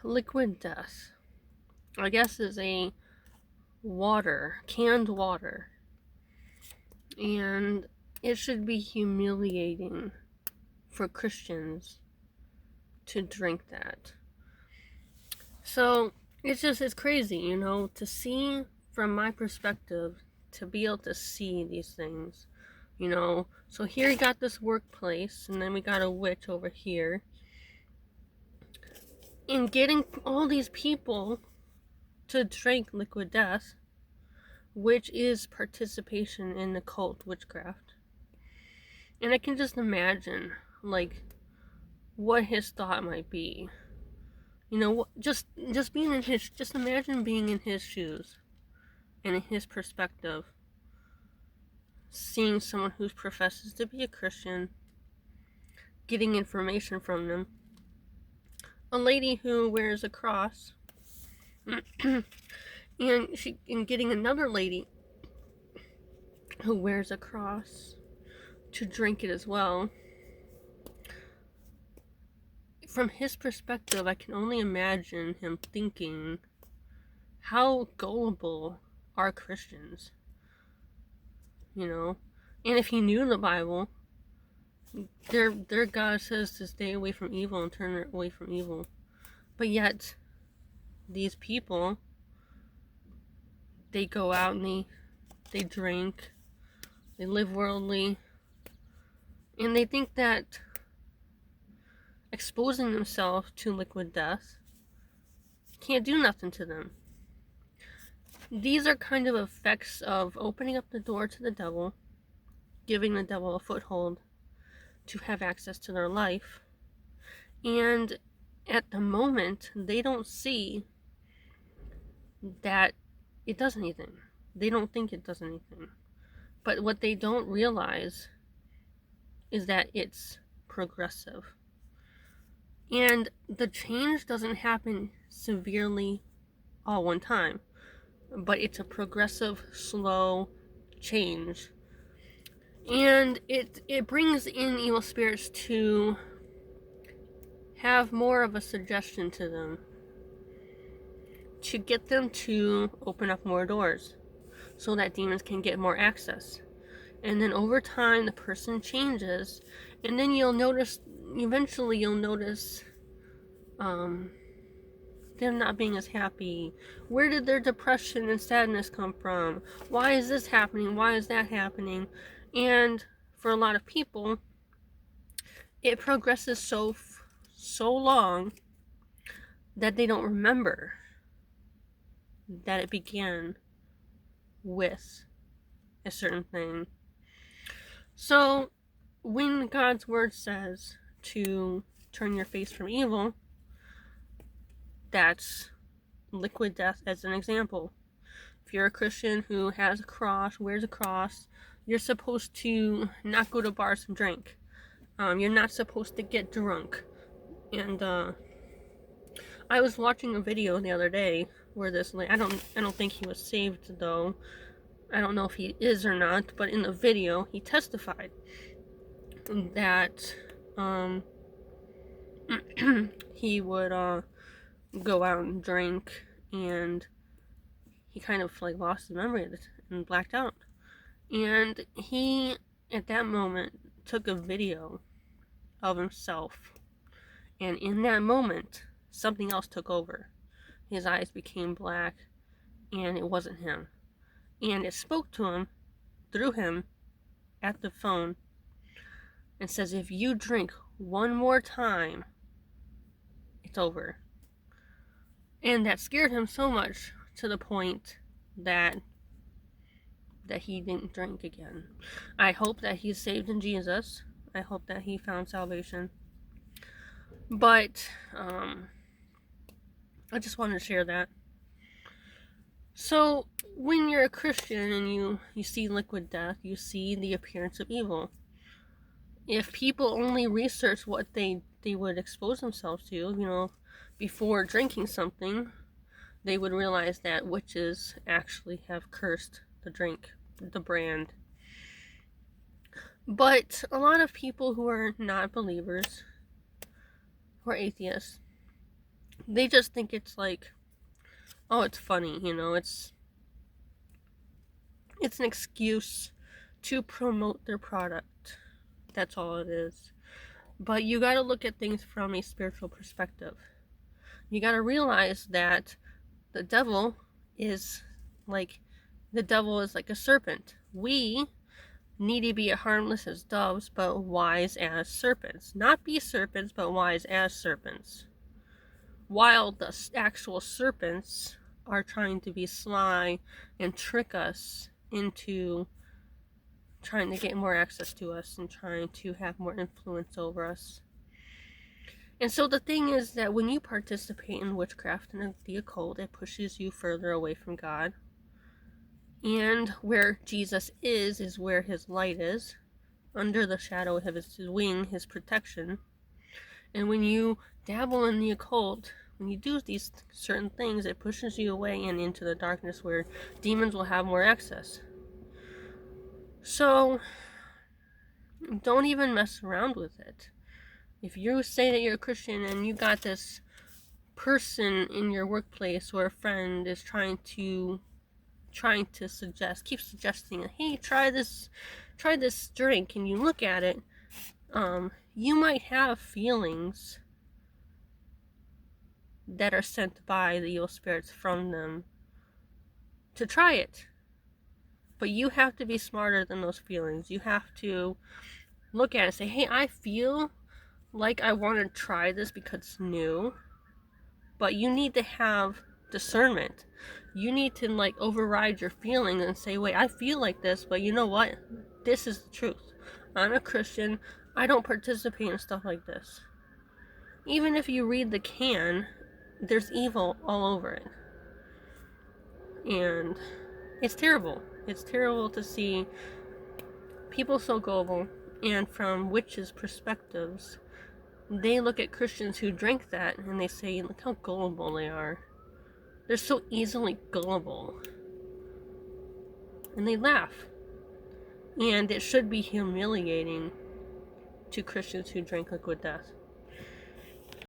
liquid death, I guess, is a canned water. And it should be humiliating for Christians to drink that. So it's crazy, to see from my perspective, to be able to see these things, So here you got this workplace, and then we got a witch over here. And getting all these people to drink liquid death, which is participation in occult witchcraft. And I can just imagine, what his thought might be. Just imagine being in his shoes and in his perspective, seeing someone who professes to be a Christian, getting information from them, a lady who wears a cross, and getting another lady who wears a cross to drink it as well. From his perspective, I can only imagine him thinking, how gullible are Christians? And if he knew the Bible, their God says to stay away from evil and turn away from evil. But yet, these people, they go out and they drink, they live worldly, and they think that exposing themselves to liquid death can't do nothing to them. These are kind of effects of opening up the door to the devil, giving the devil a foothold to have access to their life. And at the moment, they don't see that it does anything. They don't think it does anything. But what they don't realize is that it's progressive. And the change doesn't happen severely all one time, but it's a progressive, slow change. And it brings in evil spirits to have more of a suggestion to them, to get them to open up more doors so that demons can get more access. And then over time, the person changes, and then eventually you'll notice them not being as happy. Where did their depression and sadness come from? Why is this happening? Why is that happening? And for a lot of people, it progresses so long that they don't remember that it began with a certain thing. So when God's word says to turn your face from evil, that's liquid death as an example. If you're a Christian who has a cross, wears a cross, you're supposed to not go to bars and drink. You're not supposed to get drunk. And I was watching a video the other day where this I don't think he was saved though. I don't know if he is or not, but in the video he testified that he would go out and drink, and he kind of lost his memory and blacked out. And he, at that moment, took a video of himself, and in that moment, something else took over. His eyes became black, and it wasn't him. And it spoke to him, through him, at the phone, and says, if you drink one more time, it's over. And that scared him so much to the point that he didn't drink again. I hope that he's saved in Jesus. I hope that he found salvation. But I just wanted to share that. So when you're a Christian and you see liquid death, you see the appearance of evil. If people only research what they would expose themselves to, before drinking something, they would realize that witches actually have cursed the drink, the brand. But a lot of people who are not believers, who are atheists, They just think it's like, oh, it's funny, you know, it's an excuse to promote their product. That's all it is. But you got to look at things from a spiritual perspective. You got to realize that the devil is like a serpent. We need to be harmless as doves, but wise as serpents. Not be serpents, but wise as serpents. While the actual serpents are trying to be sly and trick us into trying to get more access to us and trying to have more influence over us. And so the thing is that when you participate in witchcraft and the occult, it pushes you further away from God. And where Jesus is where his light is, under the shadow of his wing, his protection. And when you dabble in the occult, when you do these certain things, it pushes you away and into the darkness where demons will have more access. So don't even mess around with it. If you say that you're a Christian and you got this person in your workplace or a friend is trying to keep suggesting, hey, try this drink, and you look at it, you might have feelings that are sent by the evil spirits from them to try it. But you have to be smarter than those feelings. You have to look at it and say, hey, I feel like I want to try this because it's new. But you need to have discernment. You need to like override your feelings and say, wait, I feel like this, but you know what? This is the truth. I'm a Christian. I don't participate in stuff like this. Even if you read the can, there's evil all over it. And it's terrible. It's terrible to see people so gullible, and from witches' perspectives, they look at Christians who drink that and they say, look how gullible they are. They're so easily gullible. And they laugh. And it should be humiliating to Christians who drink liquid death.